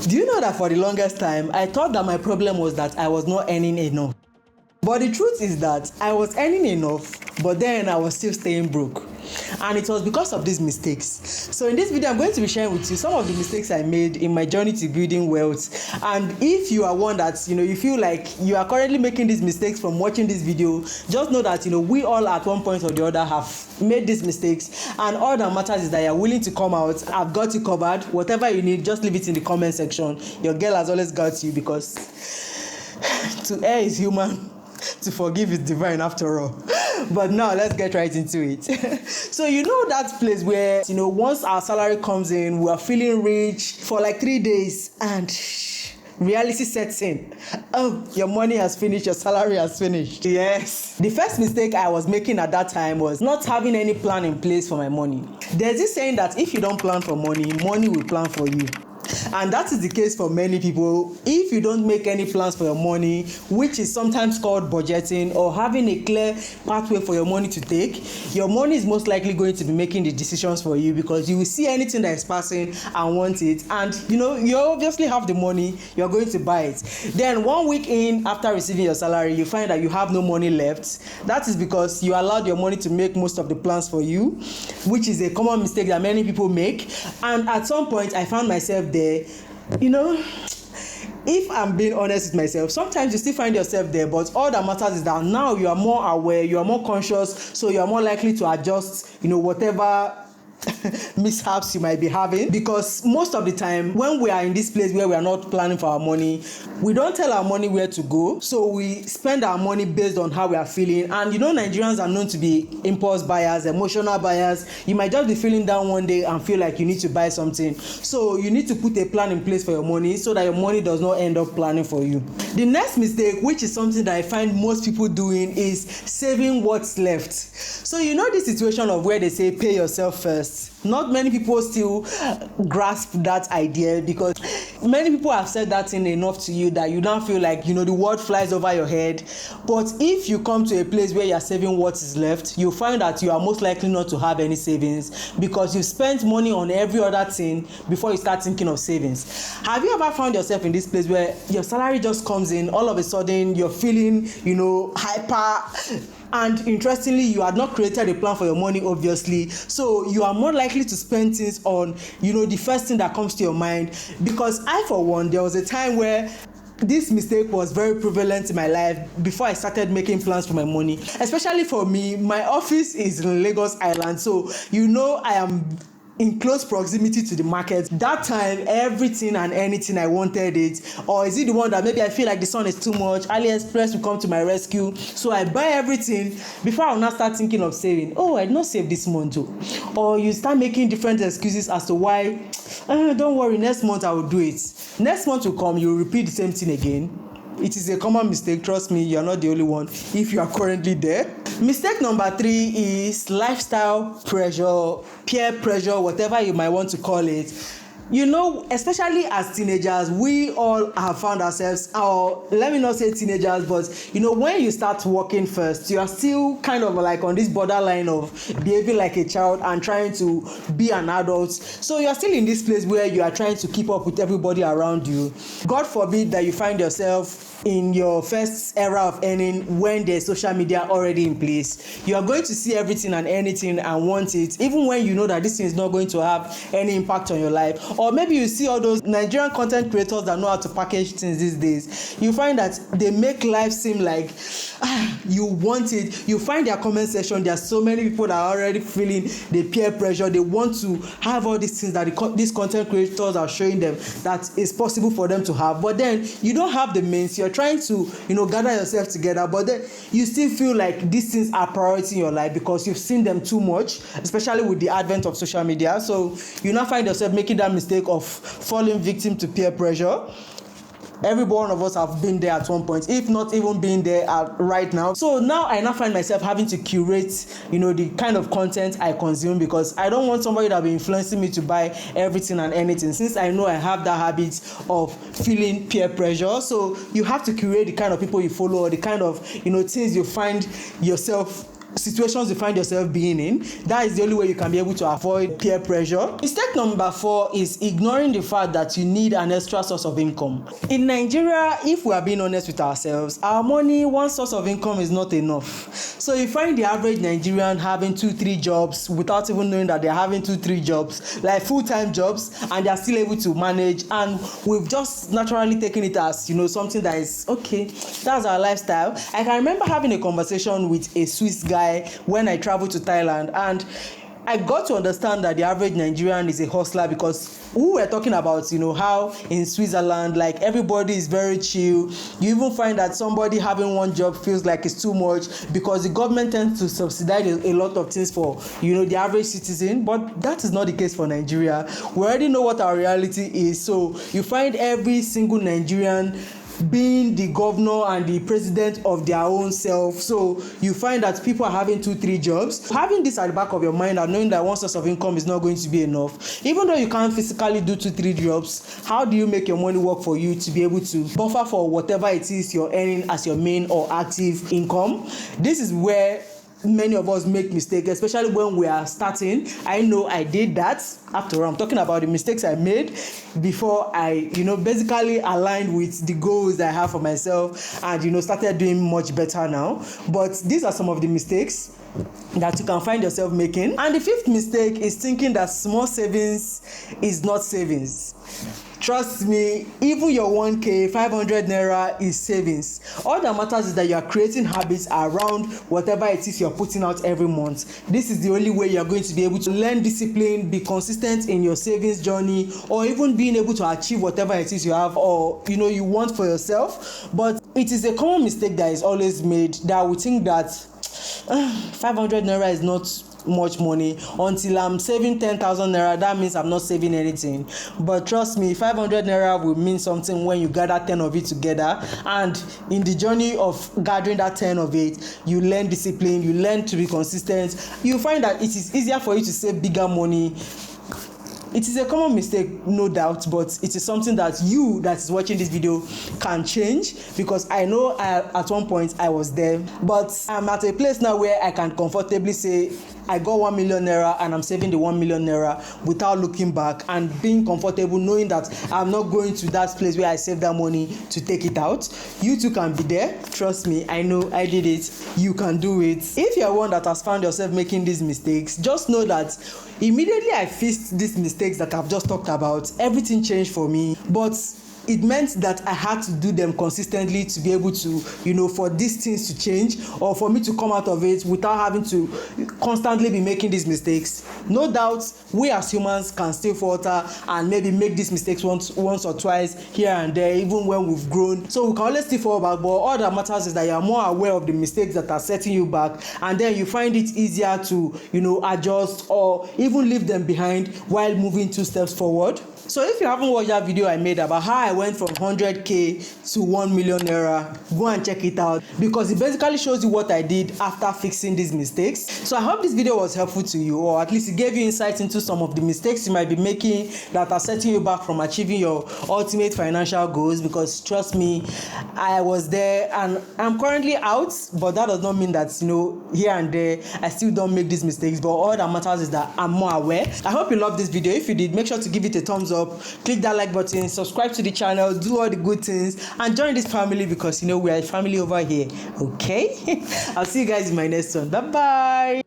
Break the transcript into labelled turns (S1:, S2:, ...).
S1: Do you know that for the longest time, I thought that my problem was that I was not earning enough. But the truth is that I was earning enough, but then I was still staying broke. And it was because of these mistakes. So in this video, I'm going to be sharing with you some of the mistakes I made in my journey to building wealth. And if you are one that, you feel like you are currently making these mistakes from watching this video, just know that, we all at one point or the other have made these mistakes. And all that matters is that you're willing to come out. I've got you covered. Whatever you need, just leave it in the comment section. Your girl has always got you, because to err is human, to forgive is divine after all. But now let's get right into it. So that place where once our salary comes in, we are feeling rich for like 3 days, and reality sets in. Oh, your money has finished, your salary has finished. Yes. The first mistake I was making at that time was not having any plan in place for my money. There's this saying that if you don't plan for money, money will plan for you. And that is the case for many people. If you don't make any plans for your money, which is sometimes called budgeting, or having a clear pathway for your money to take, your money is most likely going to be making the decisions for you, because you will see anything that is passing and want it. And you obviously have the money, you're going to buy it. Then 1 week in, after receiving your salary, you find that you have no money left. That is because you allowed your money to make most of the plans for you, which is a common mistake that many people make. And at some point, I found myself there. If I'm being honest with myself, sometimes you still find yourself there, but all that matters is that now you are more aware, you are more conscious, so you are more likely to adjust, whatever mishaps you might be having. Because most of the time when we are in this place where we are not planning for our money, we don't tell our money where to go, so we spend our money based on how we are feeling. And Nigerians are known to be impulse buyers, emotional buyers. You might just be feeling down one day and feel like you need to buy something, so you need to put a plan in place for your money so that your money does not end up planning for you. The next mistake, which is something that I find most people doing, is saving what's left. So this situation of where they say pay yourself first. Not many people still grasp that idea, because many people have said that thing enough to you that you now feel like the word flies over your head. But if you come to a place where you're saving what is left, you'll find that you are most likely not to have any savings, because you've spent money on every other thing before you start thinking of savings. Have you ever found yourself in this place where your salary just comes in, all of a sudden you're feeling hyper, and interestingly, you had not created a plan for your money, obviously, so you are more likely to spend things on the first thing that comes to your mind? Because I, for one, there was a time where this mistake was very prevalent in my life before I started making plans for my money. Especially for me, my office is in Lagos Island, so I am in close proximity to the market. That time, everything and anything I wanted it. Or is it the one that maybe I feel like the sun is too much, AliExpress will come to my rescue, so I buy everything before I will not start thinking of saving. Oh, I did not save this month too. Or you start making different excuses as to why, don't worry, next month I will do it. Next month will come, you will repeat the same thing again. It is a common mistake, trust me, you are not the only one if you are currently there. Mistake number 3 is lifestyle pressure, peer pressure, whatever you might want to call it. Especially as teenagers, we all have found ourselves, or let me not say teenagers, but when you start working first, you are still kind of like on this borderline of behaving like a child and trying to be an adult. So you are still in this place where you are trying to keep up with everybody around you. God forbid that you find yourself in your first era of earning when there's social media already in place. You are going to see everything and anything and want it, even when you know that this thing is not going to have any impact on your life. Or maybe you see all those Nigerian content creators that know how to package things these days. You find that they make life seem like you want it. You find their comment section, there are so many people that are already feeling the peer pressure. They want to have all these things that these content creators are showing them that is possible for them to have. But then you don't have the means. You're trying to gather yourself together, but then you still feel like these things are priority in your life because you've seen them too much, especially with the advent of social media. So you now find yourself making that mistake of falling victim to peer pressure. Every one of us have been there at one point, if not even being there right now. So now I find myself having to curate, the kind of content I consume, because I don't want somebody that will be influencing me to buy everything and anything, since I know I have that habit of feeling peer pressure. So you have to curate the kind of people you follow, or the kind of things you find yourself situations you find yourself being in. That is the only way you can be able to avoid peer pressure. Mistake number 4 is ignoring the fact that you need an extra source of income. In Nigeria, if we are being honest with ourselves, our money, one source of income is not enough. So you find the average Nigerian having 2-3 jobs without even knowing that they're having 2-3 jobs, like full-time jobs, and they're still able to manage. And we've just naturally taken it as, something that is okay, that's our lifestyle. I can remember having a conversation with a Swiss guy when I traveled to Thailand, and I got to understand that the average Nigerian is a hustler, because we were talking about how in Switzerland, like, everybody is very chill. You even find that somebody having one job feels like it's too much, because the government tends to subsidize a lot of things for the average citizen. But that is not the case for Nigeria. We already know what our reality is. So you find every single Nigerian being the governor and the president of their own self. So you find that people are having 2-3 jobs. Having this at the back of your mind and knowing that one source of income is not going to be enough, even though you can't physically do 2-3 jobs, how do you make your money work for you to be able to buffer for whatever it is you're earning as your main or active income? This is where many of us make mistakes, especially when we are starting. I know I did that. After all, I'm talking about the mistakes I made before I basically aligned with the goals I have for myself, and started doing much better now. But these are some of the mistakes that you can find yourself making. And the 5th mistake is thinking that small savings is not savings. Trust me, even your 1k, 500 naira is savings. All that matters is that you are creating habits around whatever it is you're putting out every month. This is the only way you're going to be able to learn discipline, be consistent in your savings journey, or even being able to achieve whatever it is you have or you want for yourself. But it is a common mistake that is always made, that we think that 500 naira is not much money. Until I'm saving 10,000 naira, that means I'm not saving anything. But trust me, 500 naira will mean something when you gather 10 of it together, and in the journey of gathering that 10 of it, you learn discipline, you learn to be consistent. You find that it is easier for you to save bigger money. It is a common mistake, no doubt, but it is something that you that is watching this video can change, because I know at one point I was there, but I'm at a place now where I can comfortably say I got 1 million naira and I'm saving the 1 million naira without looking back, and being comfortable knowing that I'm not going to that place where I saved that money to take it out. You too can be there. Trust me, I know I did it. You can do it. If you're one that has found yourself making these mistakes, just know that immediately I faced these mistakes that I've just talked about, everything changed for me. But it meant that I had to do them consistently to be able to, for these things to change, or for me to come out of it without having to constantly be making these mistakes. No doubt, we as humans can still falter and maybe make these mistakes once or twice here and there, even when we've grown. So we can always still fall back, but all that matters is that you are more aware of the mistakes that are setting you back, and then you find it easier to, adjust or even leave them behind while moving 2 steps forward. So if you haven't watched that video I made about how I went from 100k to 1 million naira, go and check it out, because it basically shows you what I did after fixing these mistakes. So I hope this video was helpful to you, or at least it gave you insight into some of the mistakes you might be making that are setting you back from achieving your ultimate financial goals. Because trust me, I was there and I'm currently out, but that does not mean that here and there I still don't make these mistakes. But all that matters is that I'm more aware. I hope you loved this video. If you did, make sure to give it a thumbs up, click that like button, subscribe to the channel, do all the good things, and join this family, because we are a family over here. Okay. I'll see you guys in my next one. Bye bye.